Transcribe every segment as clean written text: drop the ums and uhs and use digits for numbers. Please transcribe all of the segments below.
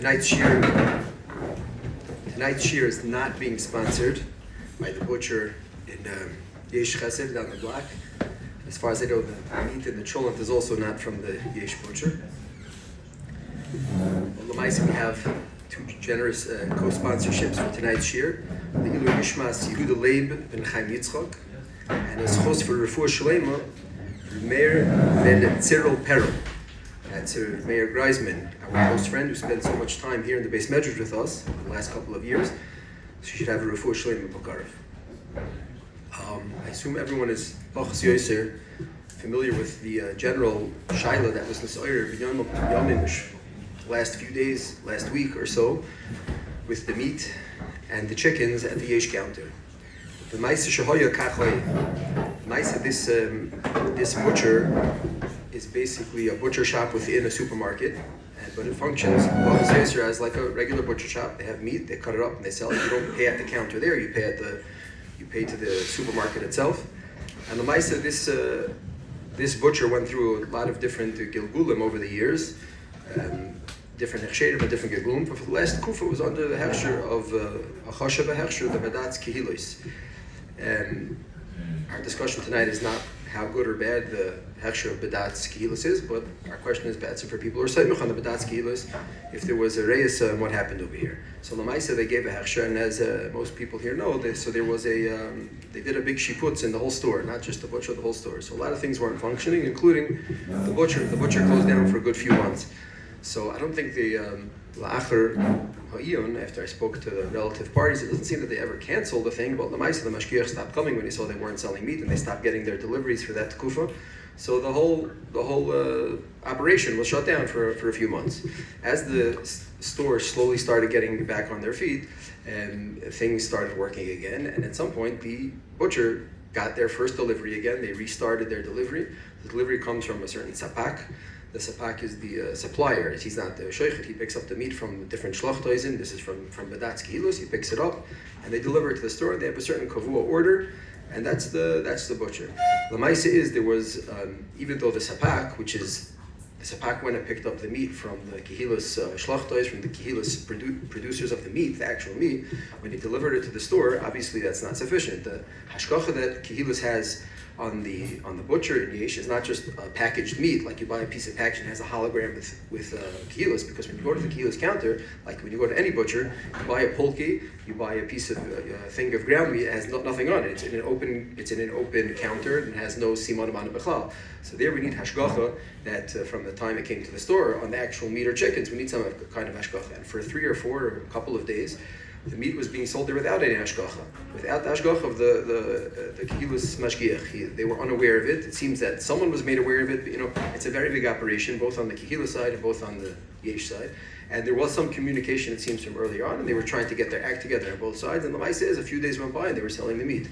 Tonight's shiur is not being sponsored by the butcher in Yesh Chesed down the block. As far as I know, the meat in the cholent is also not from the Yesh butcher. L'maisa, we have two generous co-sponsorships for tonight's shiur. The Ilu Yishmas Yehuda Leib ben Chaim Yitzchok, and his host for Refuah Shalema, Meir ben Cyril Perel. That's Mayor Greisman, our close friend who spent so much time here in the Beis Medrash with us in the last couple of years. So she should have a Refuah Shalema B'Karav. I assume everyone is familiar with the general shaila that was Nesayir B'Yamim last few days, last week or so, with the meat and the chickens at the Yesh counter. The Maisa Shahoya Kachay. Maisa, this butcher is basically a butcher shop within a supermarket, but it functions as like a regular butcher shop. They have meat, they cut it up, and they sell it. You don't pay at the counter there; you pay to the supermarket itself. And the Maisa, this butcher went through a lot of different gilgulim over the years, different hechsherim and different gilgulim. But for the last kufa, was under the hechsher of a chashav hechsher, the badatz kehilos. Our discussion tonight is not how good or bad the hechsher of badatz kehilos is, but our question is better for people who are seimich on the badatz kehilos, if there was a reis and what happened over here. So Lamaisa, they gave a hechsher, and as most people here know, they did a big shiputz in the whole store, not just the butcher, the whole store. So a lot of things weren't functioning, including the butcher. The butcher closed down for a good few months. So I don't think the la'achar ha'iyun, after I spoke to the relative parties, it doesn't seem that they ever canceled the thing, but Lamaisa, the mashgiach stopped coming when he saw they weren't selling meat, and they stopped getting their deliveries for that kufa. So the whole operation was shut down for a few months. As the store slowly started getting back on their feet, and things started working again, and at some point the butcher got their first delivery again. They restarted their delivery. The delivery comes from a certain sapak. The sapak is the supplier. He's not the sheikhet. He picks up the meat from different shlachtoisin. This is from badatz kehilos. He picks it up, and they deliver it to the store. They have a certain kavua order, and that's the butcher. Lamaisa is there was even though the sapak, which is the sapak went and picked up the meat from the kehilos shlachtois, from the kehilos producers of the meat, the actual meat. When he delivered it to the store, obviously that's not sufficient. The hashgacha that kehilos has on the butcher in Yesh is not just packaged meat, like you buy a piece of package and it has a hologram with kehilos, because when you go to the kehilos counter, like when you go to any butcher, you buy a polki, you buy a piece of thing of ground meat, it has nothing on it. It's in an open counter and has no siman amana b'chlal. So there we need hashgacha that from the time it came to the store on the actual meat or chickens, we need some kind of hashgacha. And for 3 or 4 or a couple of days, the meat was being sold there without any hashgacha, without the hashgacha of the kehilos mashgiach. They were unaware of it. It seems that someone was made aware of it. But, it's a very big operation, both on the kehilos side and both on the yesh side. And there was some communication, it seems, from earlier on, and they were trying to get their act together on both sides. And the Maisa is, a few days went by and they were selling the meat.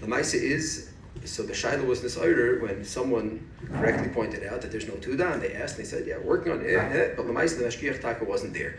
The Maisa is, so the shaila was nisayir when someone correctly pointed out that there's no tuda, and they asked, and they said, yeah, working on it, but the Maisa, the mashgiach taka wasn't there.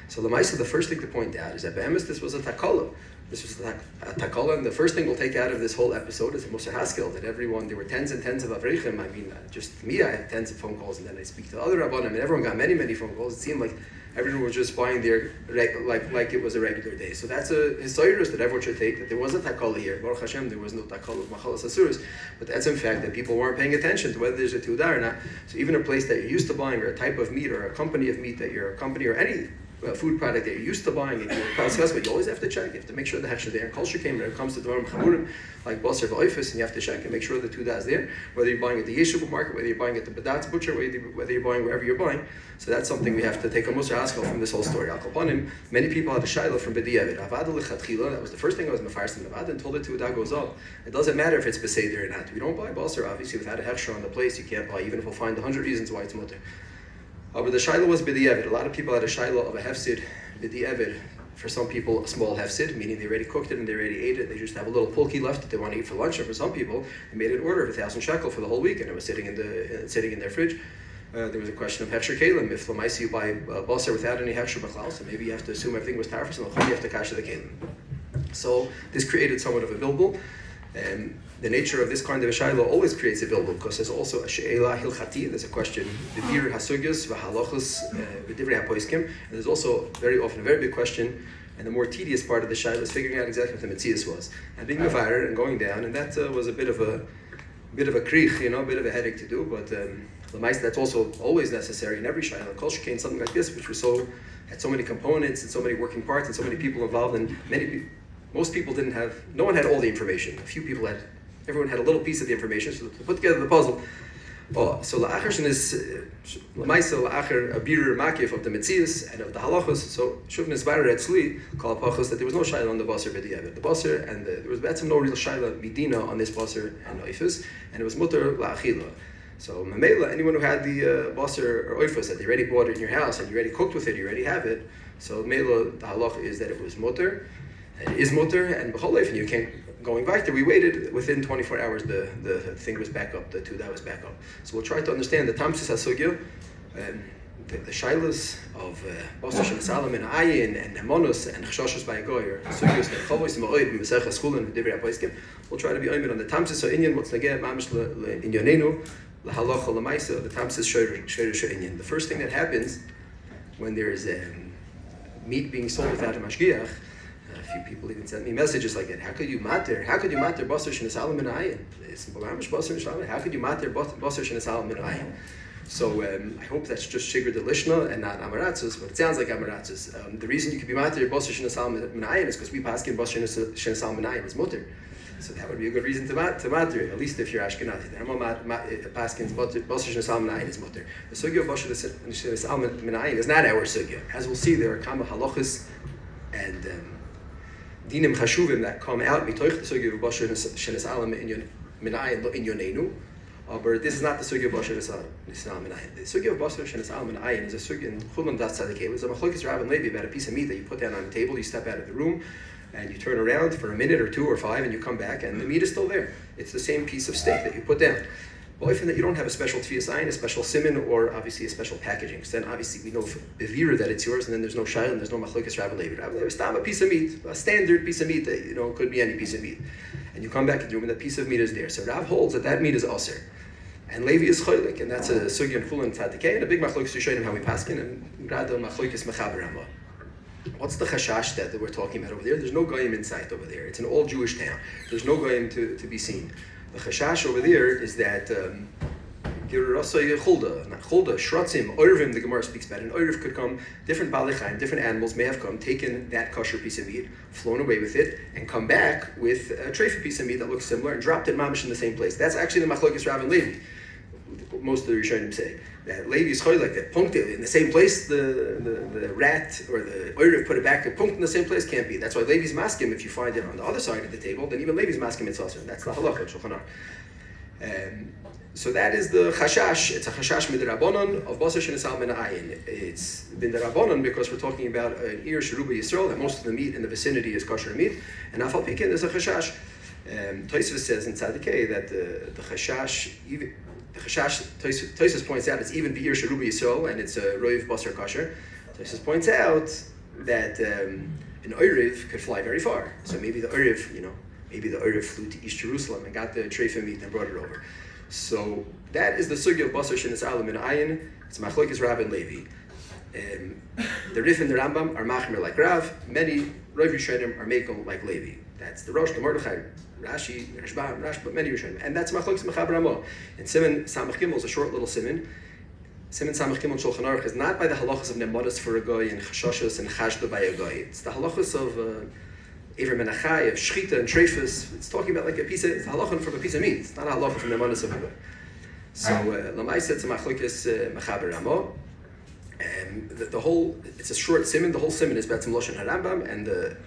So the Maisa, the first thing to point out is that be'emes, this was a takala. This was a takala, and the first thing we'll take out of this whole episode is a Musar Haskel, that everyone, there were tens and tens of Avreichim. I mean, just me, I had tens of phone calls, and then I speak to other Rabbanim, and everyone got many, many phone calls. It seemed like everyone was just buying their, like it was a regular day. So that's a hisayrus that everyone should take, that there was a takala here. Baruch Hashem, there was no takala of machalas asuras, but that's in fact that people weren't paying attention to whether there's a tudah or not. So even a place that you're used to buying, or a type of meat, or a company of meat that you're a company, or any food product that you're used to buying, and but you always have to check. You have to make sure the hechsher there. And culture came when it comes to dvarim chamurim, like basar v'oifus, and you have to check and make sure the tudah is there. Whether you're buying at the yeshiva market, whether you're buying at the badatz butcher, whether you're buying wherever you're buying. So that's something we have to take a musar haskel from this whole story. Al kapanim, many people had a shaila from b'diavad. Avada lechatchila, that was the first thing I was mefarsim avada, and told it tudah goes up. It doesn't matter if it's beseder or not. We don't buy basar, obviously, without a hechsher on the place. You can't buy, even if we'll find 100 reasons why it's mutter. But the shaila was b'diavad. A lot of people had a shaila of a hefsid b'diavad. For some people, a small hefsid, meaning they already cooked it and they already ate it. They just have a little pulki left that they want to eat for lunch. Or for some people, they made an order of 1,000 shekel for the whole week, and it was sitting in their fridge. There was a question of hefsher kalim. If lamaisi you buy basar without any hefsher b'chlal, so maybe you have to assume everything was tarfus, and you have to kasha the kalim. So this created somewhat of a bilbul. The nature of this kind of a shaila always creates a bilbul, because there's also a she'ela hilchati, there's a question, the bir hasugyos v'halachos v'divrei hapoiskim, and there's also very often a very big question, and the more tedious part of the shaila is figuring out exactly what the metzias was, and being mevarer and going down, and that was a bit of a krich, a bit of a headache to do, but that's also always necessary in every shaila. Kol shekein, something like this, which was had so many components and so many working parts and so many people involved, and most people no one had all the information. Everyone had a little piece of the information, so to put together the puzzle. So la'achar is l'maisa la'achar a birur makif of the metzias and of the halachos. So shuv nisbarer etzli kol hapachos that there was no shayla on the basar b'diavad. The basar and there was no real shayla midina on this basar and oifus, and it was mutter la'achila. So mamela, anyone who had the basar or oifus that they already bought it in your house and you already cooked with it, you already have it. So mamela, the halacha is that it was mutter. It is mutter, and b'chol and you can't. Going back there, we waited within 24 hours. The thing was back up. The 2 that was back up. So we'll try to understand the tamsis hasugya, the shilas of basar shenesalam and ayin and hemonus and chshashos by goyer. Sugyos that chavos ma'oid b'mesechas chulin v'divrei hapoiskim. We'll try to be oimed on the tamsis ha'inyan what's nageh mamish l'inyanenu lahalacha l'maisa. The tamsis shoyer she'inyan. The first thing that happens when there is meat being sold without a mashgiach. A few people even sent me messages like that. How could you matter basar shenesalam min ayin? It's mamish basar shenesalam. How could you matter basar shenesalam min ayin? So I hope that's just shigur delishna and not amaratzus, but it sounds like amaratzus. The reason you could be matter basar shenesalam min ayin is because we paskin basar shenesalam min ayin is mutter. So that would be a good reason to matter it, at least if you're Ashkenazi. The Ramat paskins basar shenesalam min ayin is mutter. The sugya of basar shenesalam min ayin is not our sugya. As we'll see, there are kama halachas and dinim chashuvim that come out mitoich the sugya of basar shenesalam min ayin in yonenu. But this is not the sugya of basar shenesalam min ayin. The sugya of basar shenesalam min ayin is a sugya in Chulman Das Tzadikei. It was a machlokes Rav and Levi about a piece of meat that you put down on the table. You step out of the room, and you turn around for a minute or 2 or 5, and you come back, and the meat is still there. It's the same piece of steak that you put down. But often that you don't have a special tefiyas ayin, a special siman, or obviously a special packaging. So then obviously we know bevira that it's yours, and then there's no shayla, and there's no machlokes Rav and Levi. Rav and Levi stam a piece of meat, a standard piece of meat that could be any piece of meat, and you come back in the room, and that piece of meat is there. So Rav holds that meat is aser. And Levi is choylik, and that's a sugya and chulin tzadikei, and a big machlokes to show him how we paskin, and grada machlokes mechaber hama. What's the chashash that we're talking about over there? There's no goyim in sight over there. It's an all Jewish town. There's no goyim to be seen. The chashash over there is that girasay chulda, shratzim, oirvim. The Gemara speaks about it. An oirv could come, different balei different animals may have come, taken that kosher piece of meat, flown away with it, and come back with a treifa piece of meat that looks similar and dropped it mamish in the same place. That's actually the machlokes Rav and Levi. Most of the Rishonim say that Levi is choylek that punked it in the same place. The rat or the oiriv put it back and punked in the same place can't be. That's why Levi's maskim. If you find it on the other side of the table, then even Levi's maskim it's also. That's the halacha Shulchan Aruch. So that is the chashash. It's a chashash midrabanan of basar shenesalam min ayin. It's been the rabbanon because we're talking about an ir sheruba Yisrael that most of the meat in the vicinity is kosher meat, and afal pikin is a chashash. Tosfos says in Tzadikei that the chashash even. The chashash, Tosfos points out, it's even be'ir sheruba Yisrael, and it's a roiv basar kosher. Tosfos points out that an oiriv could fly very far. So maybe the oiriv flew to East Jerusalem and got the treifa meat and brought it over. So that is the sugya of basar shenesalam min ayin. It's machlokes Rav and Levi. The Rif and the Rambam are machmer like Rav. Many roiv Rishonim are mekel like Levi. That's the Rosh, the Mordechai, Rashi, Rashba, but many Rishonim. And that's machlokes mechaber hamo. And Siman Samach Gimel is a short little siman. Siman Samach Gimel Shulchan Aruch is not by the halachas of nemadas for a goy and chashashos and chashda by a goy. It's the halachas of Ever Menachai, of Shchita and Treifus. It's talking about like a piece of, it's a halacha from a piece of meat. It's not a halacha from nemadas of a goy. So Lamaisa it's a machlokes mechaber hamo. The whole, it's a short siman. The whole siman is about some Lashon HaRambam, and the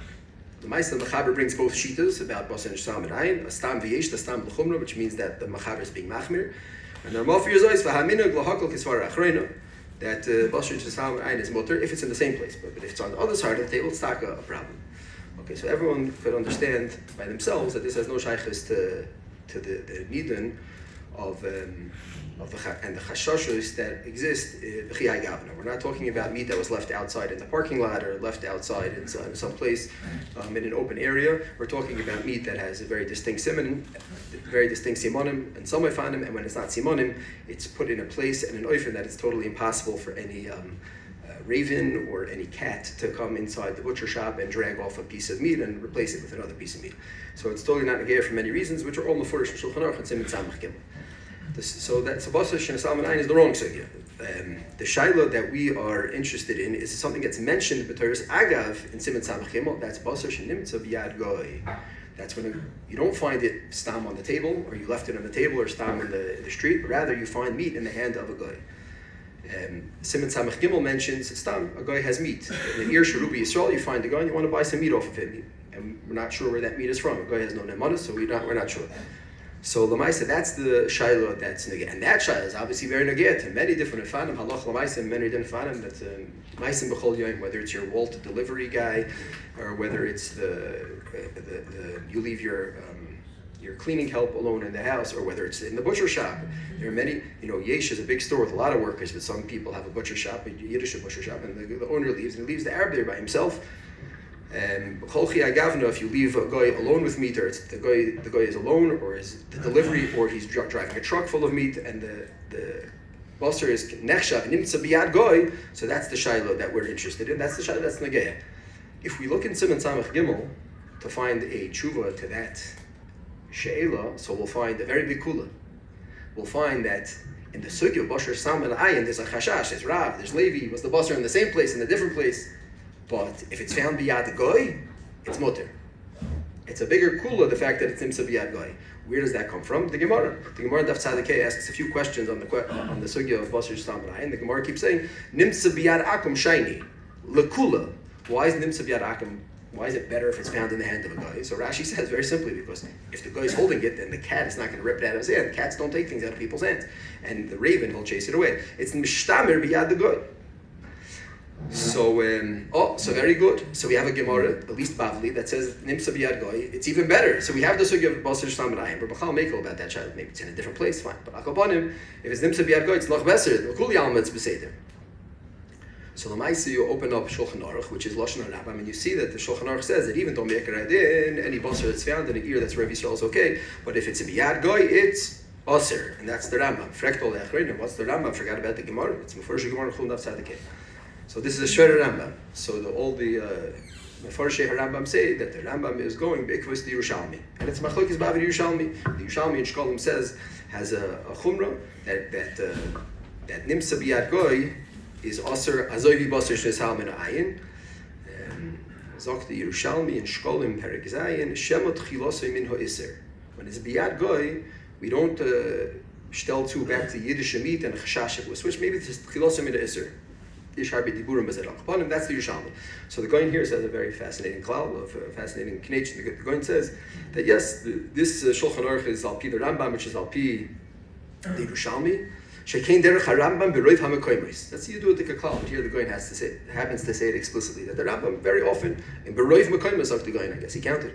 Ma'aser Mechaber brings both shitas about basar shenesalam min ayin, a stam v'yesh, a stam l'chumra, which means that the Mechaber is being machmir. And the Ramat for Yizos v'haminug l'hakol kisvar achreina, that basar shenesalam min ayin is mutter if it's in the same place, but if it's on the other side of the table, it's not a problem. Okay, so everyone could understand by themselves that this has no shaykhis to the nidun of the chashashos that exist. We're not talking about meat that was left outside in the parking lot or left outside in some place in an open area. We're talking about meat that has a very distinct simonim, and some oifanim, and when it's not simonim, it's put in a place and an oifen that it's totally impossible for any raven or any cat to come inside the butcher shop and drag off a piece of meat and replace it with another piece of meat. So it's totally not negaya for many reasons, which are all mefurish from Shulchan Aruch and Siman Samach Gimel. So Basar Shin Salman Ayin is the wrong sugya. The shaila that we are interested in is something that's mentioned b'Torah's Agav in Siman Samach Gimel. That's Basar Shin Nimtza B'Yad Goy. That's when you don't find it stam on the table, or you left it on the table, or stam in the street, but rather you find meat in the hand of a goy. Siman Samach Gimel mentions stam, a guy has meat. In the Ir Sharubi Yisrael, you find a guy and you want to buy some meat off of him, and we're not sure where that meat is from. A guy has no nemanah, so we're not sure. So Lamaisa, that's the shaila that's negeh, and that shaila is obviously very negeh to many different fanim. Halach Lamaisa, many different fanim. That's maisim b'chol yoyim. Whether it's your Walt delivery guy, or whether it's the you leave your cleaning help alone in the house, or whether it's in the butcher shop. There are many. Yesh is a big store with a lot of workers, but some people have a butcher shop, a Yiddish butcher shop, and the owner leaves, and he leaves the Arab there by himself. If you leave a guy alone with meat, or it's the guy is alone, or is the delivery, or he's driving a truck full of meat, and the basar is nechshav nimtza biyad goy, so that's the shaila that we're interested in. That's the shaila that's negeya. If we look in Siman Samach Gimel to find a tshuva to that she'ela, so we'll find a very big kula. We'll find that in the sugya of basar salman ayin, there's a chashash, there's Rav, there's Levi, was the basar in the same place, in a different place. But if it's found biyad goy, it's mutter. It's a bigger kula, the fact that it's nimsa biyad goy. Where does that come from? The Gemara. The Gemara Daf Tzadikei asks a few questions on the sugya of basar salman ayin. The Gemara keeps saying nimsa biyad akum shayni lekula. Why is nimsa biyad akum? Why is it better if it's found in the hand of a guy? So Rashi says very simply, because if the guy is holding it, then the cat is not going to rip it out of his hand. Cats don't take things out of people's hands, and the raven will chase it away. It's mishtamer biyad the guy. So very good. So we have a Gemara, at least Bavli, that says Nimsa biyad goy. It's even better. So we have the sugya of Basar Shtam Rayim. But Bachal Mekel about that child. Maybe it's in a different place. Fine. But Akabanim, if it's Nimsa biyad goy, it's noch beser. The Kuli Alma it's beseder. So the Maisa, you open up Shulchan Aruch, which is Lashon HaRambam, and you see that the Shulchan Aruch says that even though Me'ekeradin, any basar that's found in an ear that's Rav Yisrael is okay, but if it's a biyad goy, it's aser, and that's the Rambam. Frektol Echrein, and what's the Rambam? Forgot about the Gemara. It's Mefarshei Gemara Chul Daf Tzadikei. So this is a Shver Rambam. So all the Mefarshei Rambam say that the Rambam is going b'ikvus the Yerushalmi, and it's Machlokes Bavi Yerushalmi. The Yerushalmi in Eshkol says has a chumrah that Nimsa biyad goy is aser azoyvi basar shesal min ayin. Zok the Yerushalmi in Eshkol in Perek Zayin shemot chilosay min ha'isser. When it's biyad goy, we don't shtel to back to Yiddish meat and chashash. We switch maybe to chilosay min ha'isser. That's the Yerushalmi. So the Goin here says a very fascinating klal, of fascinating connection. The Goin says that yes, this Shulchan Aruch is al pi the Rambam, which is al pi the Yerushalmi. Shekein derech haRambam b'roiv hamakoimos. That's you do it like a klal. But here the Goin happens to say it explicitly that the Rambam very often in b'roiv makoimos of the Goin, I guess he counted,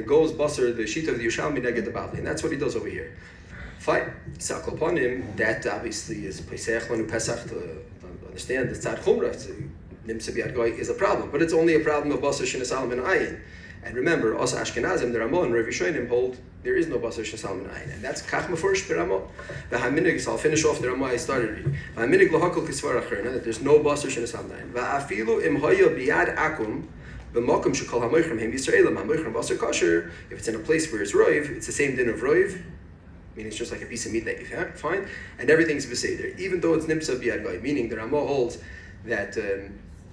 goes basar the sheet of the Yerushalmi neged the Bavli, and that's what he does over here. Fine. Sakol upon him, that obviously is Pesach Lanu Pesach to understand the tzad chumrah. Nimsa biyad goy is a problem, but it's only a problem of basar shenesal min ayin. And remember, also Ashkenazim, the Ramah and Rav Yishonim hold there is no basar shenesal min ayin, and that's kach mefurish b'Ramah. V'haminig, so I'll finish off the Ramah I started reading. V'haminig lahakol kisvar acharna, that there's no basar shenesal min ayin. V'afilu im hoya biyad akum b'makom shekol hamoichem hem Yisraelim hamoichem basar kosher. If it's in a place where it's roiv, it's the same din of roiv. Meaning it's just like a piece of meat that you find, and everything's beseder, even though it's nimsa biyad goy. Meaning the Ramah holds that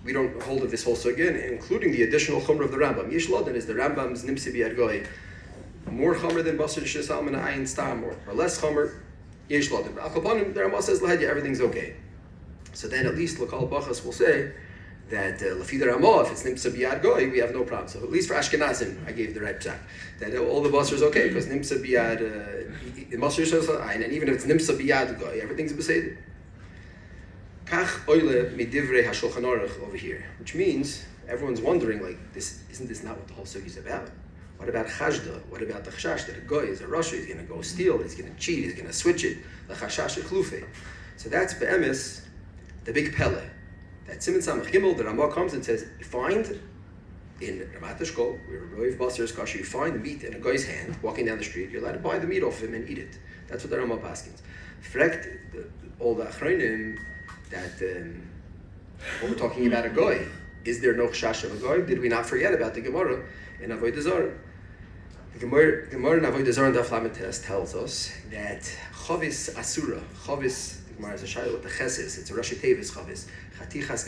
we don't hold of this whole sugya, including the additional chumrah of the Rambam. Yesh Lodin is the Rambam's nimsa biyad goy more chumrah than basar shesal min ayin stam, or less chumrah. Yesh Lodin. Akapanim, the Ramah says lahadya, everything's okay. So then at least Lakal Bachas will say that Lafi the Ramah, if it's Nimsa biyad goy, we have no problem. So at least for Ashkenazim, I gave the right psak. That all the basar is okay, because Nimsa biyad, and even if it's Nimsa biyad goy, everything's beseder. Kach oile midivrei hashulchan aruch over here, which means everyone's wondering, like, isn't this not what the whole sugi is about? What about chashda? What about the chashash that a guy is a rasha, he's going to go steal, he's going to cheat, he's going to switch it, the chashash echlufe. So that's be'emes, the big pele. That Siman Samach Gimel, the Ramah comes and says, find in Ramat Eshkol, where Roiv Basar is kasher, you find the meat in a guy's hand, walking down the street, you're allowed to buy the meat off him and eat it. That's what the Ramah paskins. Frekt, all the achronim, that when we're talking about a guy, is there no chashash of a guy? Did we not forget about the Gemara in Avodah Zarah? The Gemara in Avodah Zarah in Daf Lamed Tes tells us that chavis asura, chavis, the Gemara has a shayla with the cheses, it's a Rashi Tevis chavis, chatichas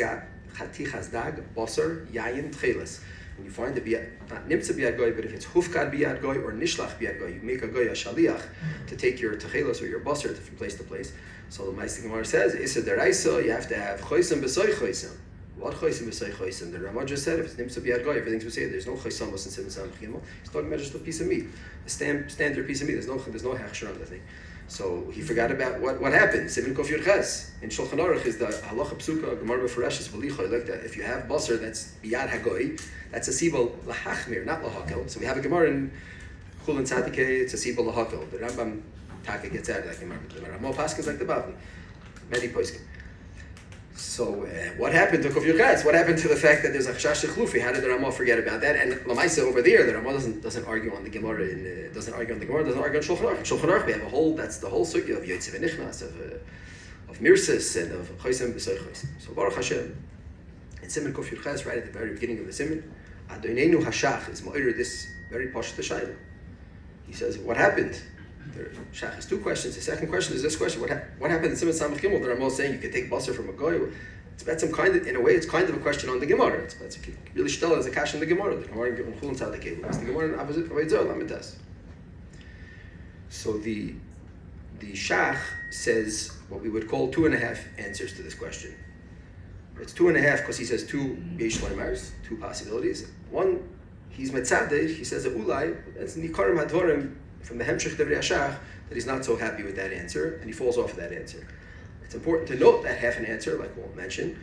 dag, basar, yayin, tcheles. When you find the not nimtza biyad goy, but if it's hufkad biyad goy or nishlach biyad goy, you make a goy a shaliach to take your tcheles or your basar from place to place. So the Ma'aseh Gemara says, Issa deraisa, you have to have choisem b'soy choisem. What choisem b'soy choisem? The Ramat just said, if it's nimtza biyad goy, everything's b'say. There's no choisem in Siman Samach Gimel. He's talking about just a piece of meat, a standard piece of meat. There's no hechsher on the thing. So he forgot about what happened. Siman Kof Yud Ches. In Shulchan Aruch is the halacha psuka, Gemara B'Feresh b'lichoy, like that. If you have basar that's biyad hagoy, that's a sibol lahachmir, not lahakel. So we have a Gemara in Chulin Tzadikei, it's a sibol lahakel. The Rambam Taka gets out of that Gemara. The Ramah paskins like the Bavli. Many poskim. So what happened to Kof Yud Ches? What happened to the fact that there's a chashash shechlufi? How did the Ramah forget about that? And Lamaisa over there, the Ramah doesn't argue on the Gemara, doesn't argue on Shulchan Aruch. In Shulchan Aruch we have a whole, that's the whole sugya of Yotzev and Nichnas, of Mirsis and of Choisem B'Soy Choisem. So Baruch Hashem, in Siman Kof Yud Ches, right at the very beginning of the Siman, Adonenu Hashach is Ma'ir this very Pashat Shayla. He says, what happened? The Shach has two questions. The second question is this question: What happened in Siman Samach Gimel? The Ramah saying you could take basar from a goy. It's some kind of, in a way, it's kind of a question on the Gemara. It's really shtel as a kash in the Gemara. The Gemara in Chulin Tzadikei. It's the Gemara in Avodah Zarah Lamed. So the Shach says what we would call 2.5 answers to this question. It's 2.5 because he says two yesh leimars, two possibilities. One, he's metzadeh. He says a ulai. That's nikarim hadvarim from the Hemshech Devrei Hashach, that he's not so happy with that answer, and he falls off of that answer. It's important to note that half an answer, like we'll mention,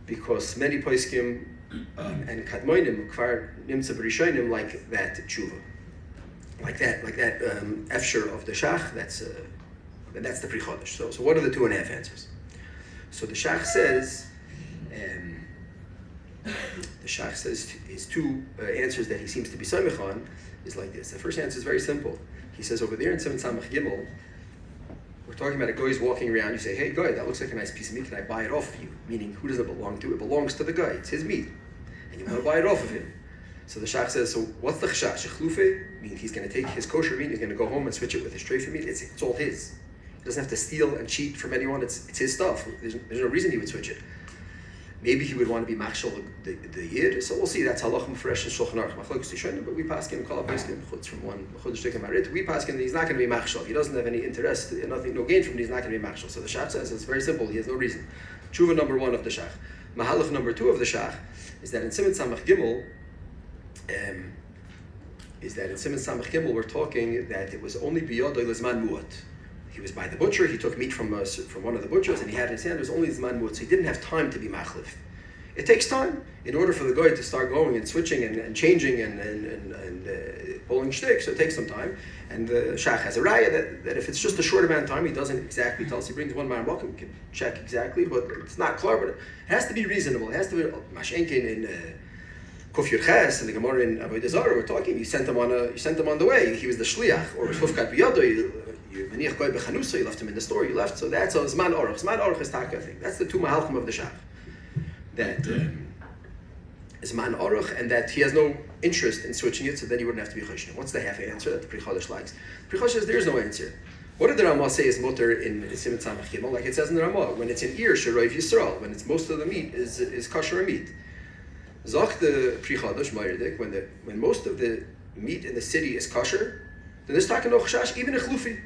because many poskim and kadmoinim, kvar nimtza b'rishonim, like that tshuva, like that efsher of the shach. That's the pri chodesh. So what are the 2.5 answers? So the shach says, his two answers that he seems to be samech on is like this. The first answer is very simple. He says over there in Siman Samach Gimel, we're talking about a guy who's walking around. You say, hey guy, that looks like a nice piece of meat. Can I buy it off of you? Meaning, who does it belong to? It belongs to the guy. It's his meat. And you want to buy it off of him. So the Shach says, so what's the chashash? Shechlufe? Meaning he's going to take his kosher meat, he's going to go home and switch it with his treifa meat. It's all his. He doesn't have to steal and cheat from anyone. It's his stuff. There's no reason he would switch it. Maybe he would want to be machshel the yid. So we'll see. That's halach mefresh in Shulchan Aruch. Machlokes Tishonim, but we pass him kol haposkim chutz from one chodesh shtikim marit. We pass him that he's not going to be machshel. He doesn't have any interest, no gain from it. He's not going to be machshel. So the Shach says it's very simple. He has no reason. Tshuva number 1 of the Shach. Mahalach number 2 of the Shach is that in Siman Samach Gimel, we're talking that it was only biyadoi lezman muat. He was by the butcher, he took meat from one of the butchers, and he had in his hand, it was only zman muat, so he didn't have time to be machlif. It takes time in order for the guy to start going and switching and changing and pulling shtick, so it takes some time. And the Shach has a raya that if it's just a short amount of time, he doesn't exactly tell us. He brings one man welcome, you can check exactly, but it's not clear, but it has to be reasonable. It has to be mashenkin in Kof Yud Ches and the Gemara in Avodah Zarah. We're talking. You sent him on the way. He was the shliach, or hufkat biyado. You left him in the store. You left. So that's a zman aruch. Zman aruch is taka. I think that's the two mahalchim of the Shach. That zman aruch, and that he has no interest in switching it. So then you wouldn't have to be choshen. What's the half answer that the Pri Chodesh likes? Pri Chodesh says there's no answer. What did the Ramah say is mutter in Siman Samach Gimel? Like it says in the Ramah, when it's in ear sheroiv Yisrael, when it's most of the meat is kosher meat. Zach the Pri Chodesh Ma'irdik, when most of the meat in the city is kosher, then there's taka no chashash, even a chlufi.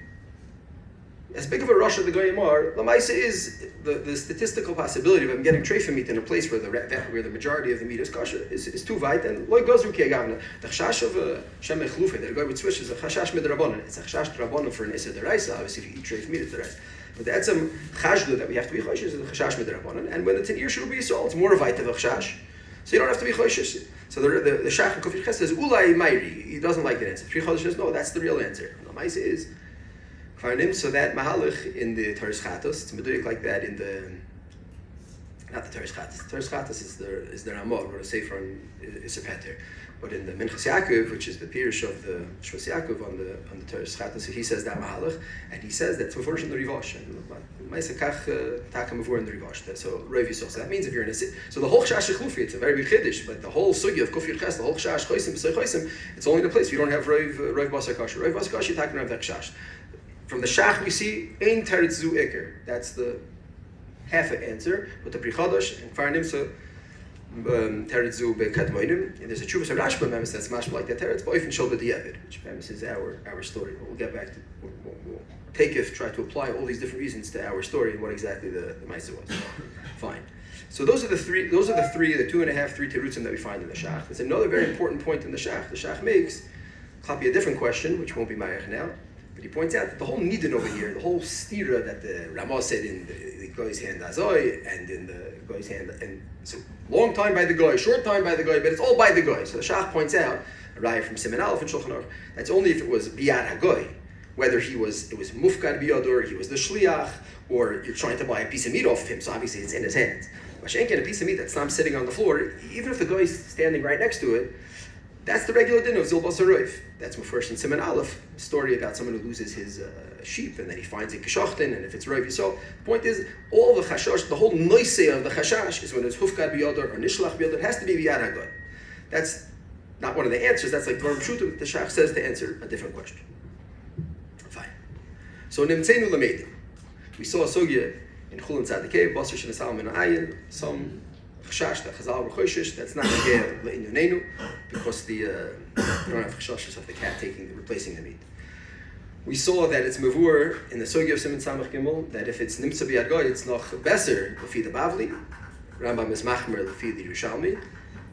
As big of a rush of the goyim are, Lamaisa is the statistical possibility of him getting treifa meat in a place where the majority of the meat is kosher is too wide, and loy goes ruki agavna. The chashash of shem chlufi that a guy would switch is a chashash midrabanan. It's a chashash drabanan for an issa deraisa. Obviously, if you eat treifa meat, it's deraisa. But the etzem chashdu that we have to be chosher is the chashash midrabanan. And when it's an ir shul b'yisrael, it's more of a chashash. So you don't have to be choishish. So the Shach and Kufir Ches says, Ulai Mairi. He doesn't like that answer. Pri Chodesh says, no, that's the real answer. The Maisa is, so that Mahalach in the Teres Chatos, it's Meduik like that in the, not the Teres Chatos. The Teres Chatos is the Ramat, or the Sefer on Isser Pater. But in the Minchas Yaakov, which is the Pirush of the Shvus Yaakov on the Teres Chatos, he says that Mahalach, and he says that's Mefurish in the Rivash. Maisa Kach Taka Mefur in the Rivash. So Rav Yisrael. So that means if you're in a so the whole Chash Chlufi, it's a very big Chiddush, but the whole Sugya of Kufir Ches, the whole Chash Chosim, B'Sei Chosim, it's only the place you don't have Rav Basar Kasher. Rav Basar Kasher, you're talking about that Chash. From the Shach we see Ein Teretz Zu Iker. That's the half an answer, but the Pri Chodesh and Kfar Nimsa Teretz Zu Be'Kadmoinim, and there's a Chuvas Rashba Memes that's mashma like that Teretz, but Oifen Shol B'Diavad, which Memes is our story. We'll get back to we'll take if try to apply all these different reasons to our story and what exactly the Maisa was. Fine. So those are the 2.5, 3 terutzim that we find in the Shach. There's another very important point in the Shach. The Shach makes a different question, which won't be Mayach now. But he points out that the whole Nidin over here, the whole stira that the Ramah said in the guy's hand Azoi and in the guy's hand, and so long time by the guy, short time by the guy, but it's all by the guy. So the Shach points out, a raya from Siman Aleph and Shulchan Aruch, that's only if it was Biyad HaGoy, whether it was Mufkad Biyador, he was the Shliach, or you're trying to buy a piece of meat off him, so obviously it's in his hands. Mashenkin, a piece of meat that's not sitting on the floor, even if the guy's standing right next to it, that's the regular din of Zilbas Haroif. That's Mufresh in Siman Aleph, story about someone who loses his sheep and then he finds it Keshachtin, and if it's Roiv Yisrael. The point is, all the Chashash, the whole noisei of the Chashash is when it's Hufkad Biyador or Nishlach Biyador, it has to be Biyad HaGod. That's not one of the answers, that's like Dvarim Pshutim, the Shach says to answer a different question. Fine. So Nimtzenu Lamedim. We saw a sugya in Chulin Tzadikei, Basar Shenasal Min Ayin, some Chashash that Chazal were Choshish, that's not Negeh Le'inyonenu, because you don't have Chashashes of the cat replacing the meat. We saw that it's Mavur in the Sugya of Siman Samach Gimel, that if it's Nimtza B'Yad Goy, it's noch Besser Lefi the Bavli, Rambam is Machmer Lefi the Yerushalmi,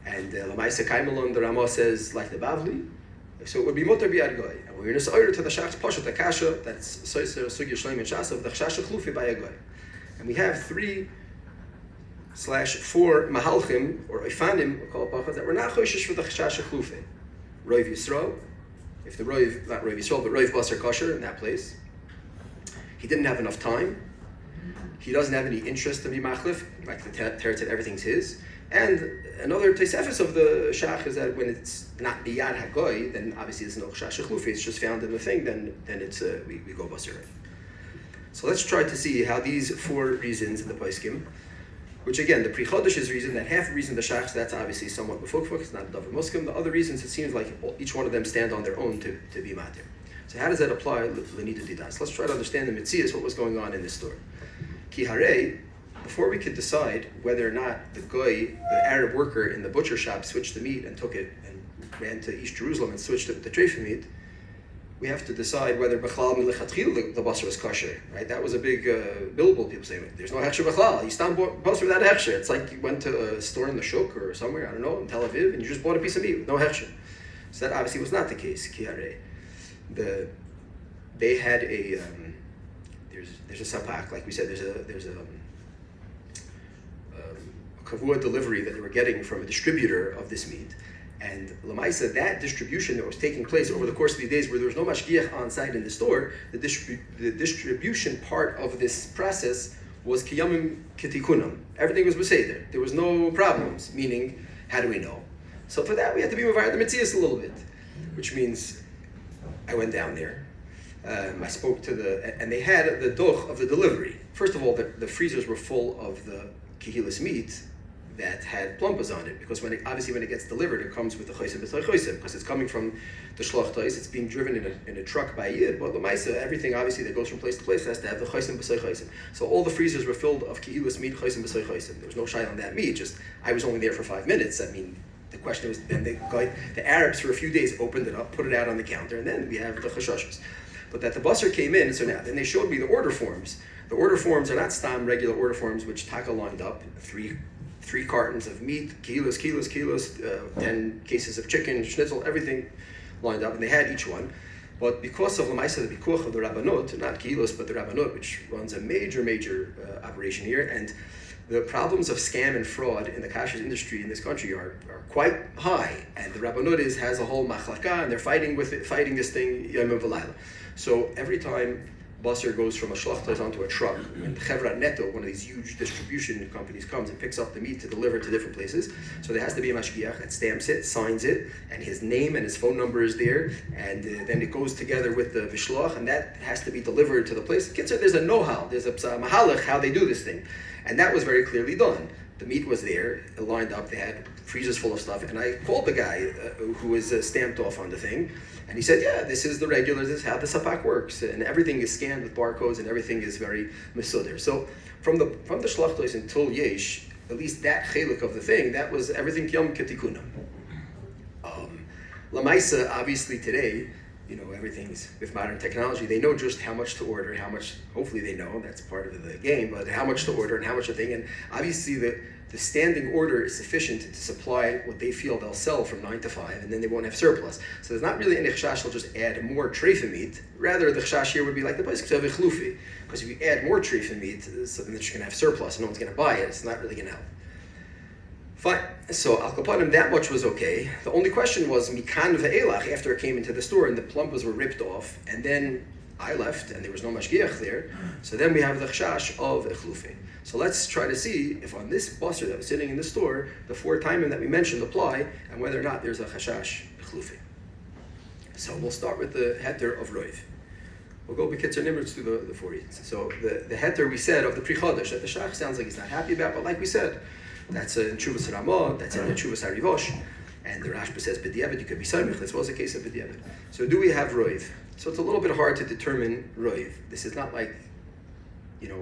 and Lamaisa Kaimelon, the Ramah says like the Bavli, so it would be Mutar B'Yad Goy. And we're in a Sa'ir to the Shach's Pashat Akasha, that's Sugya Shleim and Shas of the Chashash Chlufi B'Yad Goy. And we have 3/4 Mahalchim, or Ifanim, that were not Choshish for the Chashash Chlufi. Roiv Yisrael, if the Roiv, not Roiv Yisrael, but Roiv Basar Kosher in that place. He didn't have enough time. He doesn't have any interest to be Machlif, like the Teretz said, everything's his. And another Tesefis of the Shach is that when it's not Biyad HaGoy, then obviously it's no Chashash Chlufi, it's just found in the thing, then it's we go Basar. So let's try to see how these 4 reasons in the Poskim, which again, the Pri Chodesh's reason, that half reason the Shach, that's obviously somewhat Mefukfuk, it's not Davar Muskim. The other reasons, it seems like each one of them stand on their own to be Matir. So how does that apply L'Nida Didas? Let's try to understand the Metzias, what was going on in this story. Ki Harei, before we could decide whether or not the Goy, the Arab worker in the butcher shop, switched the meat and took it and ran to East Jerusalem and switched it with the treifa meat, we have to decide whether B'chlal Milechatchil the basar was kosher, right? That was a big billable. People say, there's no hechsher B'chlal. You stand basar without a hechsher. It's like you went to a store in the Shuk or somewhere, I don't know, in Tel Aviv, and you just bought a piece of meat with no hechsher. So that obviously was not the case. They had a, there's a sapak, like we said, there's a kavua delivery that they were getting from a distributor of this meat. And Lamaisa, that distribution that was taking place over the course of the days where there was no mashgiach on site in the store, the distribution part of this process was kiyamim ketikunam. Everything was beseder. There was no problems, meaning, how do we know? So for that, we had to be mavayar the mitzias a little bit, which means I went down there. I spoke to and they had the doch of the delivery. First of all, the freezers were full of the kihilis meat that had plumpas on it, because when it gets delivered, it comes with the chosim b'tzay chosim, because it's coming from the shlachtais, it's being driven in a truck by a yid, but l'maisa, everything obviously that goes from place to place has to have the chosim b'tzay chosim. So all the freezers were filled of kihilas meat, chosim b'tzay chosim. There was no shy on that meat, just, I was only there for 5 minutes. I mean, the question was, then the Arabs for a few days opened it up, put it out on the counter, and then we have the chashashas. But that the basar came in, so now, then they showed me the order forms. The order forms are not stam regular order forms, which Taka lined up, three cartons of meat, kilos, 10 cases of chicken, schnitzel, everything lined up, and they had each one. But because of Lamaisa, the Bikuach of the Rabbanot, not kilos, but the Rabbanot, which runs a major operation here, and the problems of scam and fraud in the kashrus industry in this country are quite high, and the Rabbanut has a whole machlaka, and they're fighting this thing yom and v'layla. So every time basar goes from a shlachtos onto a truck, and Chevrat Neto, one of these huge distribution companies, comes and picks up the meat to deliver to different places. So there has to be a mashgiach that stamps it, signs it, and his name and his phone number is there, and then it goes together with the vishloach, and that has to be delivered to the place. There's a know-how, there's a mahalach how they do this thing, and that was very clearly done. The meat was there, lined up, they had freezers full of stuff, and I called the guy who was stamped off on the thing, and he said, yeah, this is the regular, this is how the sapak works, and everything is scanned with barcodes, and everything is very mesuder. So from the shlachtos until yesh, at least that chelik of the thing, that was everything yom ketikuna. Lamaisa, obviously today, everything's with modern technology, they know just how much to order, how much, hopefully they know, that's part of the game, but how much to order and how much a thing, and obviously the standing order is sufficient to supply what they feel they'll sell from 9 to 5, and then they won't have surplus. So there's not really any chashash will just add more treifa meat, rather the chashash here would be like the place of ichlufi, because if you add more treifa meat, so then they're just going to have surplus, and no one's going to buy it, it's not really going to help. Fine. So al kapanim, that much was okay. The only question was mikan ve'elach, after it came into the store and the plumbers were ripped off, and then I left and there was no mashgiach there. So then we have the chashash of ichlufi. So let's try to see if on this basar that was sitting in the store, the 4 timing that we mentioned apply, and whether or not there's a chashash ichlufi. So we'll start with the heter of roiv. We'll go b'kitzer nimrutz through the 4 reasons. So the heter we said of the pri chodesh that the shach sounds like he's not happy about, but like we said, that's in Tshuvas Ramat, that's in Tshuvas Harivosh, and the Rashba says b'diavad, you could be samich. This was a case of b'diavad. So do we have roiv? So it's a little bit hard to determine roiv. This is not like,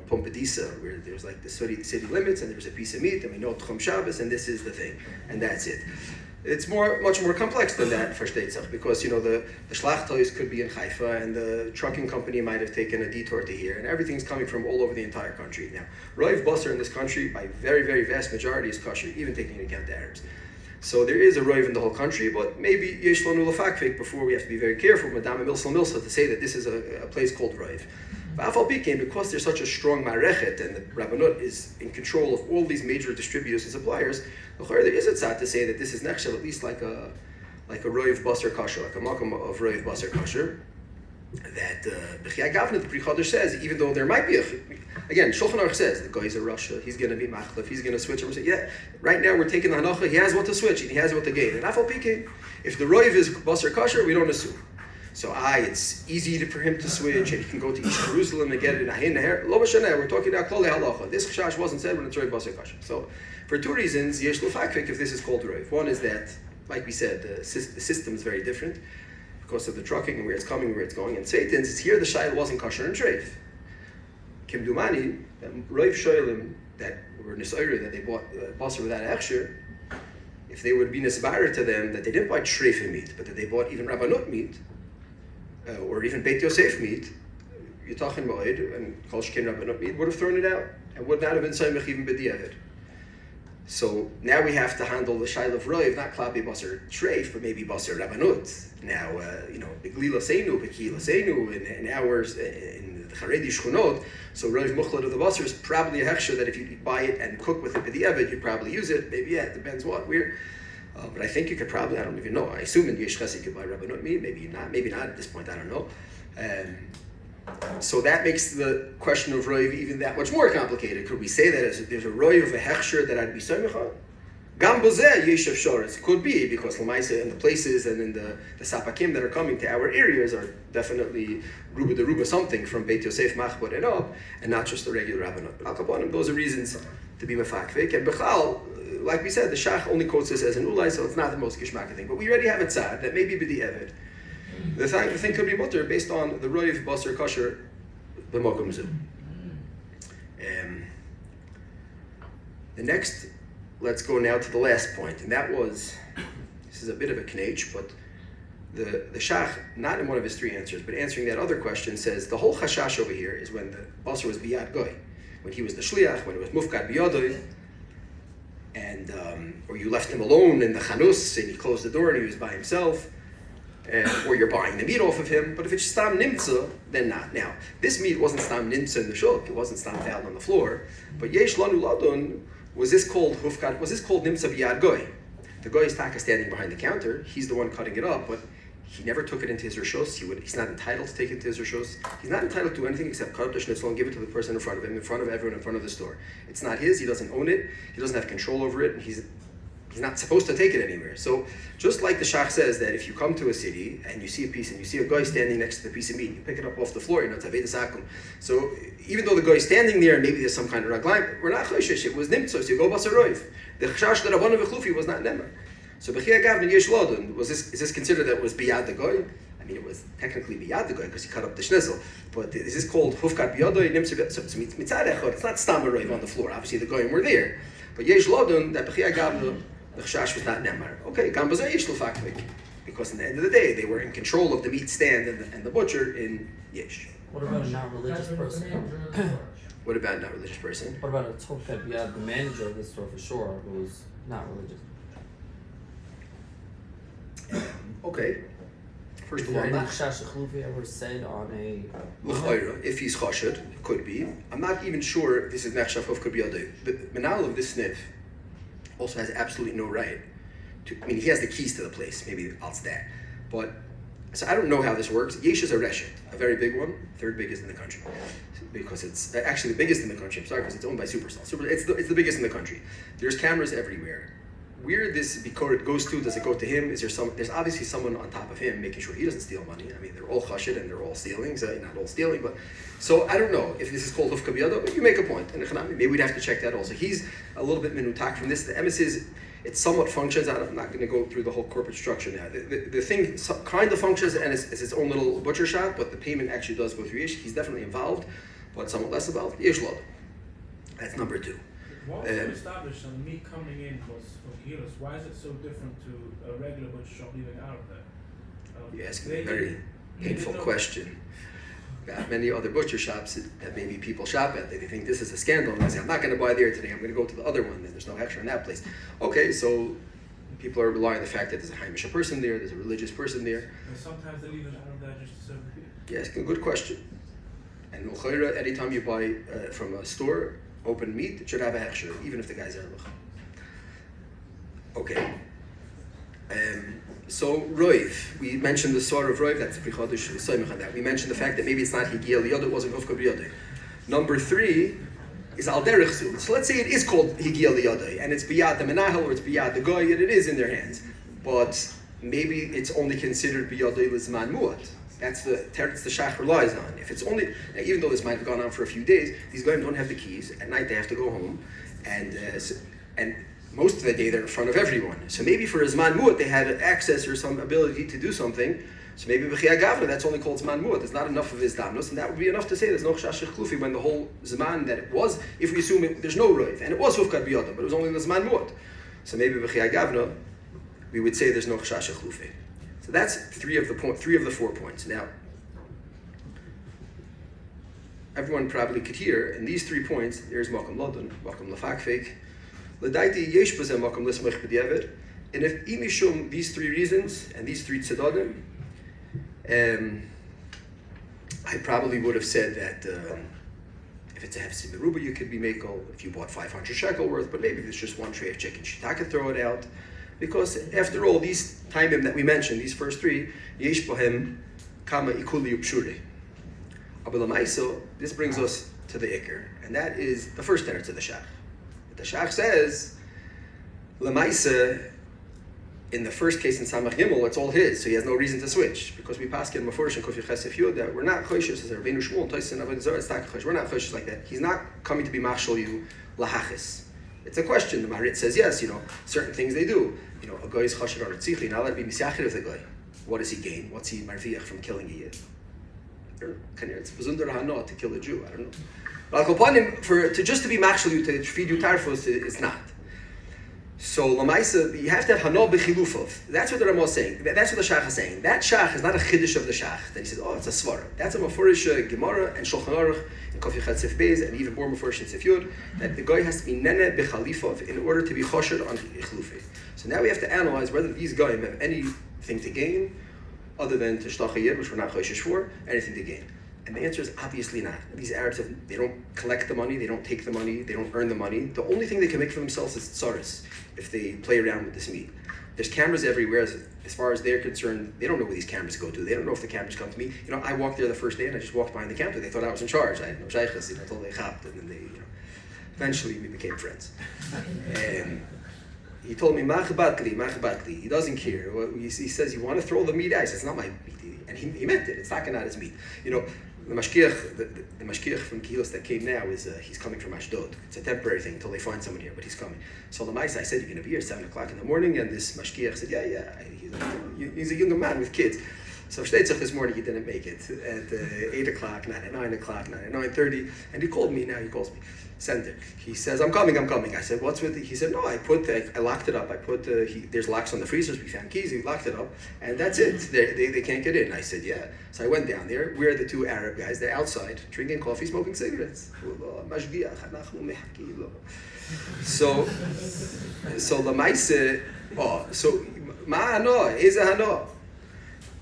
Pompadisa, where there's like the city limits, and there's a piece of meat, and we know Tchum Shabbos, and this is the thing, and that's it. It's much more complex than that for Shteitzach, because the shlachtos could be in Haifa, and the trucking company might have taken a detour to here, and everything's coming from all over the entire country. Now, roiv basar in this country, by very, very vast majority, is kosher, even taking into account the Arabs. So there is a roiv in the whole country, but maybe yesh lanu lefakvik, before we have to be very careful, madame milsa, to say that this is a place called roiv. Because there's such a strong marechet, and the Rabbanut is in control of all these major distributors and suppliers, there is a tzad to say that this is nechshel, at least like a roiv basar kosher, like a makom of roiv basar kosher. That b'chiyah gavna, the Pri Chodesh says, even though there might be again, Shulchan Aruch says the guy's a Russia, he's going to be machlef, he's going to switch. And we say, yeah, right now we're taking the hanacha, he has what to switch, and he has what to gain. And afal pikin, if the roiv is basar kosher, we don't assume. So it's easy for him to switch, and he can go to East Jerusalem and get it in Ahin Naher. Lo Mashaneh, we're talking about Klolei Halacha. This chashash wasn't said when it's roiv basar kosher. So for 2 reasons, yesh l'fakvik if this is called roiv. One is that, like we said, the system is very different because of the trucking and where it's coming, where it's going. And Satan's, it's here the shayla wasn't kosher and treif. Kim Dumani, roiv shoylim that were nisayra, that they bought basar without hechsher, if they would be nisbarer to them that they didn't buy treif meat, but that they bought even rabbanut meat, or even Beit Yosef meat, Yitachin Moed, and Kol Shkin Rabbanut meat, would have thrown it out, and would not have been Saimach even B'diavad. So now we have to handle the Shail of Roiv, not Klabi Basar Treif, but maybe Basar Rabbanut. Now, Beglila Seinu, Bekila Seinu, in ours, in the Haredi Shchunot, so Roiv Muchlat of the Basar is probably a hechsher that if you buy it and cook with it B'diavad, you'd probably use it. Maybe, yeah, it depends what, where. But I think you could probably, I don't even know, I assume in Yesh Chesed you could buy Rabbanut meat, maybe not at this point, I don't know. So that makes the question of Roiv even that much more complicated. Could we say that there's a Roiv of a Hechsher that I'd be Soimecha? Gam Bozeh Yesh of Shores. Could be, because Lamaisa in the places and in the Sapakim that are coming to our areas are definitely Ruba de Ruba something from Beit Yosef Machbod and up, and not just the regular Rabbanut. But Al Kaponim, those are reasons to be Mefakvik. And Bechal, like we said, the Shach only quotes this as an ulai, so it's not the most gishmaka thing. But we already have it sad that maybe b'di evid. The thing could be mutter based on the roiv basar kosher b'mokum zu. The next, let's go now to the last point, and that was, this is a bit of a knech, but the Shach, not in one of his 3 answers, but answering that other question, says the whole chashash over here is when the basar was biyad goy, when he was the shliach, when it was mufkad biyadoy, and or you left him alone in the chanus and he closed the door and he was by himself. or you're buying the meat off of him. But if it's stam nimtza, then not. Now, this meat wasn't stam nimtza in the shuk. It wasn't stam down on the floor. But yesh lanu ladun, was this called hufkat? Was this called nimtza biyad goy? The goy is taka standing behind the counter. He's the one cutting it up, but he never took it into his rishos. He's not entitled to take it into his rishos. He's not entitled to anything except cut up the schnitzel and give it to the person in front of him, in front of everyone, in front of the store. It's not his. He doesn't own it. He doesn't have control over it. And he's not supposed to take it anywhere. So just like the shach says that if you come to a city and you see a piece and you see a guy standing next to the piece of meat, you pick it up off the floor, it's avedas akum. So even though the guy is standing there, maybe there's some kind of raglaim, we're not choshesh, it was nimtzo, so you go basaroiv. The chash that Rabbanan v'chlufi was not nemer. So b'chia gavna yesh lodun, is this considered that it was biyad the guy? I mean, it was technically biyad the guy because he cut up the schnitzel, but is this called hufkat biyadoy nimtzo? So mitzad echad, it's not stam aroiv on the floor. Obviously the goyim were there, but yesh lodun that b'chia gavna the chash was not nemar. Okay, gam bazay yesh l'fakvik, because in the end of the day they were in control of the meat stand and the butcher in yesh. What about a non-religious person? What about a not-religious person? What about a tokeb? Yeah, the manager of the store for sure who was not religious. Okay. First of all, any chash chlufi ever said on a l'chayra, if he's chashed, it could be. I'm not even sure if this is nechshav of could be other. The menal of this sniff also has absolutely no right to. I mean, he has the keys to the place. Maybe I'll that, but. So I don't know how this works. Yesh is a reshet, a very big one, third biggest in the country, because it's actually the biggest in the country. I'm sorry, because it's owned by Supercell. It's the biggest in the country. There's cameras everywhere. Where this bikoret goes to, does it go to him? There's obviously someone on top of him making sure he doesn't steal money. I mean, they're all chashid and they're all stealing. So not all stealing, but so I don't know if this is called hufka biyado. But you make a point, and maybe we'd have to check that also. He's a little bit minutak from this. The emes is. It somewhat functions. I'm not going to go through the whole corporate structure now. The thing kind of functions and it's its own little butcher shop, but the payment actually does go through Yesh. He's definitely involved, but somewhat less involved. Yesh Lod. That's number two. What was established on meat coming in was for kilos? Why is it so different to a regular butcher shop leaving out of there? You're asking a very painful question. Many other butcher shops that maybe people shop at, they think this is a scandal, and they say, I'm not going to buy there today, I'm going to go to the other one, and there's no extra in that place. Okay, so people are relying on the fact that there's a Haimish person there, there's a religious person there. And sometimes they leave it out of there just to serve the people. Yes, good question. And anytime you buy from a store, open meat, it should have a hechsher, even if the guy's erlich. Okay. So Roiv, we mentioned the sort of Roiv, that's Prichodesh Soymech on that. We mentioned the fact that maybe it's not Higiel Yod, it wasn't Ufka B'Yodeh. Number three is Al Derech Zul. So let's say it is called Higiel Yodeh, and it's Biyad the Menahel, or it's Biyad the Goy, and it is in their hands. But maybe it's only considered B'Yodeh L'Zman Muat. That's the teretz the shach relies on. If it's only, even though this might have gone on for a few days, these guys don't have the keys. At night they have to go home, and most of the day they're in front of everyone. So maybe for a Zman Mu'at they had access or some ability to do something. So maybe B'chia Gavna, that's only called Zman Mu'at. There's not enough of his damnos, and that would be enough to say there's no Chashach Klufi when the whole Zman that it was, if we assume there's no Roiv, and it was Hufkat B'Yodam, but it was only the Zman Mu'at. So maybe B'chia Gavna, we would say there's no Chashach Klufi. So that's three of the 4 points. Now, everyone probably could hear, in these 3 points, there's Makam Lodon, Makam Lafakfek, L'daiti yesh b'zeh makam l'smech b'diavad, and if imishum these 3 reasons and these 3 tzedadim, I probably would have said that if it's a hefsi meruba, you could be makel. If you bought 500 shekel worth, but maybe there's just one tray of chicken shita, could throw it out, because after all, these timim that we mentioned, these first 3, yesh bohem kama ikuli upshure. Abalamaisa, this brings us to the ikr, and that is the first teretz of the shach. The Shach says, Lemaisa, in the first case in Samach Gimel, it's all his, so he has no reason to switch. Because we pass in Meforish and Kofi Chesef Yud that we're not choishes, as Rabbeinu Shmuel, Toysin Avodah Zarah, it's not choish. We're not choishes like that. He's not coming to be machshel you lahachis. It's a question. The Maharit says yes. Certain things they do. A guy is chashiv on tzitli. Now let me misyachir of the guy. What does he gain? What's he marviach from killing a yid? It's bezunder hana to kill a Jew. I don't know. But just to be machshel you, to feed you tarfos, it's not. So lamaisa, you have to have hano b'chilufov. That's what the Ramah is saying. That's what the shach is saying. That shach is not a chiddush of the shach. That he says, it's a svara. That's a mafurish Gemara and Shulchan Aruch and Kofi Chatzif Beis and even more mafurish in Sifyud, that the guy has to be nene b'chalifov in order to be chosher on chilufi. So now we have to analyze whether these guys have anything to gain other than Tishtachayir, which we're not Choshesh for, anything to gain? And the answer is obviously not. These Arabs, they don't collect the money, they don't take the money, they don't earn the money. The only thing they can make for themselves is tsaris, if they play around with this meat. There's cameras everywhere. As far as they're concerned, they don't know where these cameras go to. They don't know if the cameras come to me. I walked there the first day and I just walked behind the counter. They thought I was in charge. I had no shaykhs, until they chapped, and then they, eventually we became friends. And he told me, Machbatli. He doesn't care. He says, you want to throw the meat out? It's not my meat. And he meant it. It's not his meat. The mashgiach, the mashgiach from Kilos that came now he's coming from Ashdod. It's a temporary thing until they find someone here, but he's coming. So the Maisa, I said, you're going to be here at 7 o'clock in the morning, and this mashgiach said, yeah. He's a younger man with kids. So Shteitzach this morning, he didn't make it at 8 o'clock, not at 9 o'clock, not at 9:30, and he called me. Now he calls me. Send it. He says, I'm coming. I said, what's with it? He said, no, I locked it up. There's locks on the freezers. We found keys. We locked it up. And that's it. They can't get in. I said, yeah. So I went down there. We're the two Arab guys. They're outside, drinking coffee, smoking cigarettes. So the Maise, ma'ano, is a hano.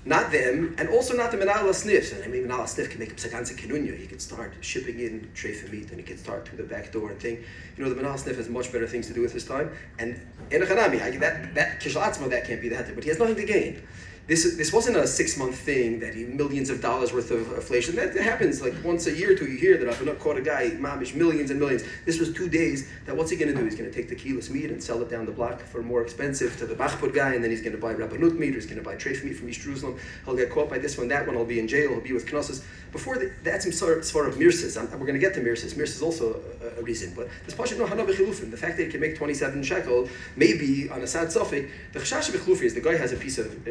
Not them, and also not the Menal Snifs. And I mean, Menal Snif can make a Psaganza Kinunya. He can start shipping in treifa meat, and he can start through the back door and thing. The Menal Snif has much better things to do with his time. And in a Chanami, that Kishlatzma, that can't be the heter, but he has nothing to gain. This wasn't a 6-month thing that millions of dollars worth of inflation. That happens like once a year or two. You hear that I've caught a guy, mamish, millions and millions. This was 2 days. That what's he going to do? He's going to take the kilos meat and sell it down the block for more expensive to the Bachput guy, and then he's going to buy Rabbanut meat, or he's going to buy treif meat from East Jerusalem. He'll get caught by this one, that one. He'll be in jail. He'll be with knossos. Before that's some sort of mirsas. We're going to get to mirsas. Mirsas is also a reason, but this pasuk no hana b'chilufin. The fact that he can make 27 shekel, maybe on a sad sofik. The chashash b'chilufi is the guy has a piece of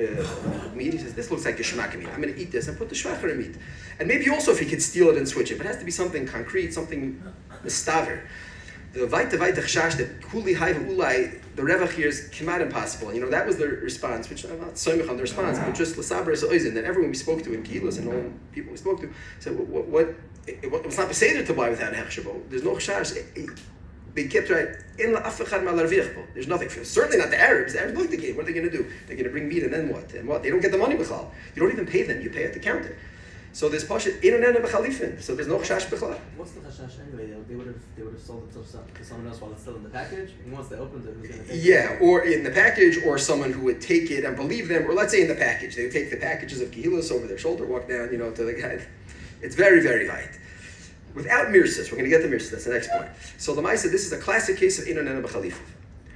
meat. He says, this looks like a shmaka meat. I'm going to eat this and put the shvacher meat. And maybe also if he could steal it and switch it, but it has to be something concrete, something mistaver. The vaita chashash that kuli haiva ulai, the revach here is kemat impossible. That was the response, which I'm not soymich on the response, but just l'saber es oizen, that everyone we spoke to in Kilos and all people we spoke to said, it's not beseder to buy without a hechshabot. There's no chashash. They kept right in la'afachad malarvichbo. There's nothing for certainly not the Arabs. The Arabs look at the game. What are they going to do? They're going to bring meat and then what? And what? They don't get the money b'chal. You don't even pay them. You pay at the counter. So there's pashat inonena b'chalifin. So there's no chashash b'chal. What's the chashash anyway? They would have sold it to someone else while it's still in the package. And once they opened it, who's going to take it? Yeah, or in the package, or someone who would take it and believe them. Or let's say in the package, they would take the packages of kehilos over their shoulder, walk down, to the guy. It's very, very light. Without mirsas, we're going to get to mirsas, that's the next point. So the Maisa, this is a classic case of inonena b'chalifin.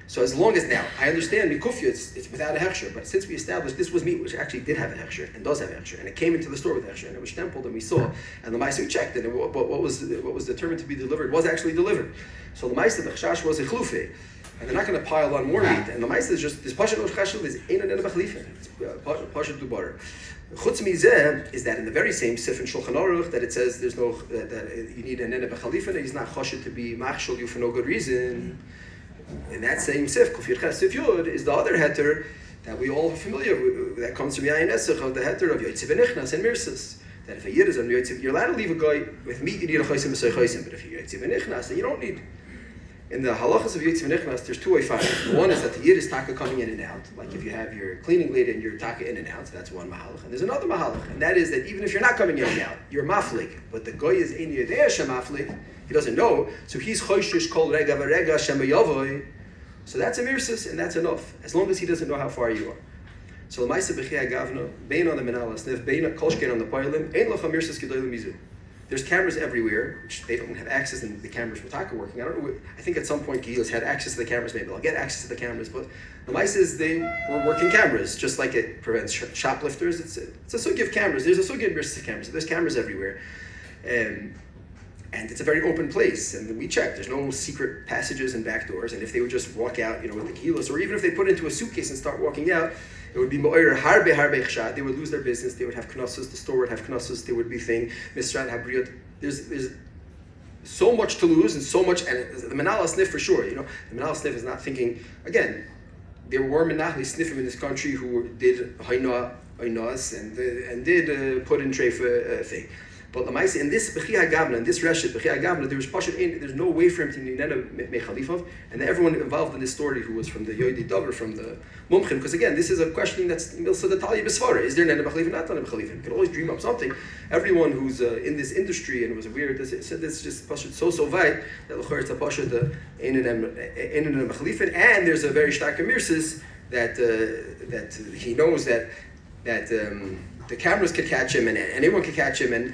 So as long as now, I understand mikufya, it's without a hechsher, but since we established this was meat which actually did have a hechsher and does have a hechsher, and it came into the store with a hechsher, and it was stempled, and we saw, and the Maisa we checked, and what was determined to be delivered was actually delivered. So the Maisa, the chashash was a chlufe, and they're not going to pile on more meat, and the Maisa is just, this pashat no chashuv is inonena b'chalifin, it's pashat dubar. Chutz mizeh is that in the very same sif in Shulchan Aruch that it says there's no that you need a nene b'chalifin, and he's not choshet to be machshol you for no good reason. In that same sif, kufir ches sif yud is the other heter that we all are familiar with, that comes from Yain Esach of the heter of Yotziv Nichnas and Mirsas. That if a yid is on Yotziv, you're allowed to leave a guy with meat, you need a chaysim b'say chaysim, but if you're Yotziv Nichnas, then you don't need. In the halachas of Yotziv Nichnas, there's two way five. One is that the yid is taka coming in and out, like if you have your cleaning lady and your taka in and out, so that's one mahalach. And there's another mahalach, and that is that even if you're not coming in and out, you're maflik, but the guy is in yedei shemaflik, he doesn't know, so he's choishish kol rega v'rega shemayavoy. So that's a mirsas, and that's enough, as long as he doesn't know how far you are. So the Maisa b'chei agavna, bein on the menal asnif, bein kolshkein on the poilim, ein locha mirsas gedolim mizu. There's cameras everywhere, which they don't have access, and the cameras with Taka working. I don't know. I think at some point Gilas had access to the cameras. Maybe they'll get access to the cameras, but the Maisa is they were working cameras, just like it prevents shoplifters. It's a sugi of cameras. There's a sugi of mirsas cameras. There's cameras everywhere. And it's a very open place, and we check. There's no secret passages and back doors, and if they would just walk out, with the kilos, or even if they put it into a suitcase and start walking out, it would be mo'ir harbe chshad. They would lose their business. They would have knossos. The store would have knossos. There would be thing misrat habriot. There's so much to lose and so much, and the menal snif for sure. The menal snif is not thinking again. There were menahli snifim in this country who did haynoas and did put in treifa thing. But Lamaisa, in this Bechia Gamna, in this Reshet, Bechia Gamna, there's no way for him to Ninena Mechalifov, and everyone involved in this story who was from the Yoidi Dover, from the Mumchim, because again, this is a questioning that's Milsa Datalia Besvara. Is there Nena Mechalifov, not Nena Mechalifov? You can always dream up something. Everyone who's in this industry, and it was weird, said this just Pashut so wide, that L'chor it's a Pashut Nena Mechalifov, and there's a very stark Emirsis that he knows that the cameras could catch him, and anyone could catch him, and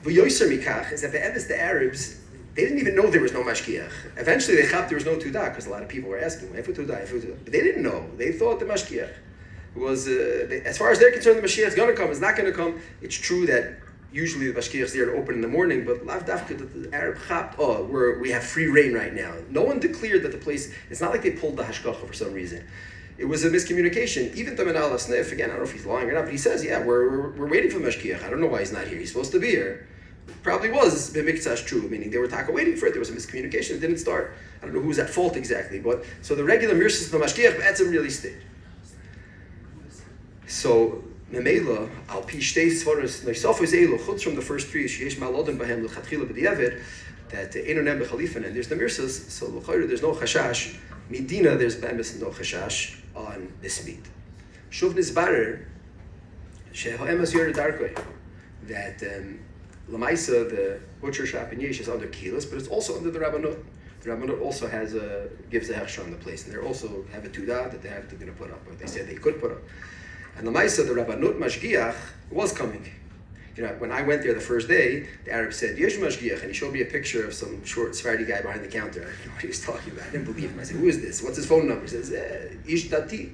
V'yoser mikach is that the Arabs, they didn't even know there was no mashgiach. Eventually they thought there was no tudah, because a lot of people were asking, Efu tudah? But they didn't know. They thought the mashgiach was, as far as they're concerned, the mashgiach is going to come, it's not going to come. It's true that usually the mashgiach is there to open in the morning, but lav dafka, the Arab chapped, we have free reign right now. No one declared that the place, it's not like they pulled the hashgacha for some reason. It was a miscommunication. Even the Manal Asnif, again, I don't know if he's lying or not, but he says, yeah, we're waiting for Mashgiach. I don't know why he's not here. He's supposed to be here. Probably was B'miktash true, meaning they were waiting for it. There was a miscommunication. It didn't start. I don't know who was at fault exactly, but so the regular Mirsis of the Mashgiach, B'etzim really stayed. So, Memela, Al Pi Shtei Svaras, Noisofos Elo, Chutz from the first three, Sheyesh Malodin Bahem, L'chatchila B'diavad, that Einonem B'chalifan, and there's the Mirsis, so L'chayr, there's no Chashash. Medina, there's B'emes no Chashash on this meat. Shuv Nizbarer, Shehoemas Yor Darkoi, that Lamaisa, the butcher shop in Yesh, is under Kilas, but it's also under the Rabbanut. The Rabbanut also gives a hechsher on the place, and they also have a tudah that they're going to put up, or they said they could put up. And Lamaisa, the Rabbanut Mashgiach, was coming. You know, when I went there the first day, the Arab said, Yesh Mashgiach, and he showed me a picture of some short Sephardi guy behind the counter. I didn't know what he was talking about. I didn't believe him. I said, who is this? What's his phone number? He says, Ish Dati.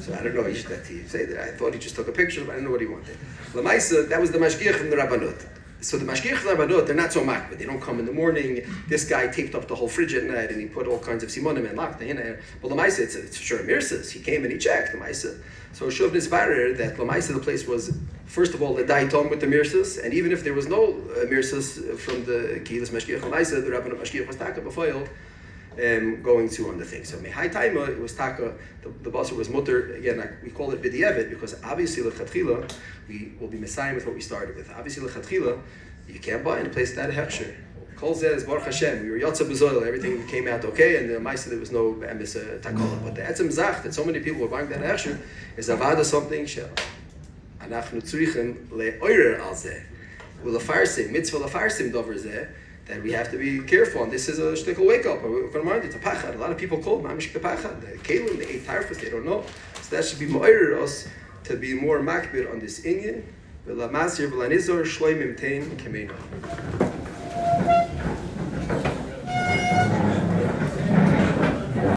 So I don't know Ish Dati. Say that I thought he just took a picture, but I didn't know what he wanted. Lamaisa, that was the Mashgiach from the Rabbanut. So the Mashgiach from the Rabbanut, they're not so makbid. They don't come in the morning. This guy taped up the whole fridge at night, and he put all kinds of simonim and locked in there. But Lamaisa, it's sure Mirsis. He came and he checked Lamaisa. So Shuv Nizbarer, that Lamaisa, the place was, first of all, the Daitom with the Mirsis, and even if there was no Mirsis from the Kilas Mashgiach Lamaisa, the Rabbanut Mashgiach was taka b'foil, going to on the thing. So Mehai Taima, it was taka, the basar was mutter, again, we call it B'di'evet, because obviously L'chatchila, we will be messiah with what we started with. Obviously L'chatchila, you can't buy in a place that hechsher. Kol Zeh is Baruch Hashem, we were Yotza B'zoil, everything came out okay, and the Maisa there was no emes takola. But the Etzem Zach, that so many people were buying that hechsher, is Avada something, shel Anachnu Tzrichim le'oirer al Zeh. U'lefarsim, mitzvah lefarsim dover Zeh, that we have to be careful, and this is a shtickle wake up. We're going to mind it's a pachad. A lot of people call mamish pachad. The kelim, they ate tarfus, they don't know. So that should be moirer us to be more makbid on this inyan. V'lamasir v'lanizor shloimim tein kemena.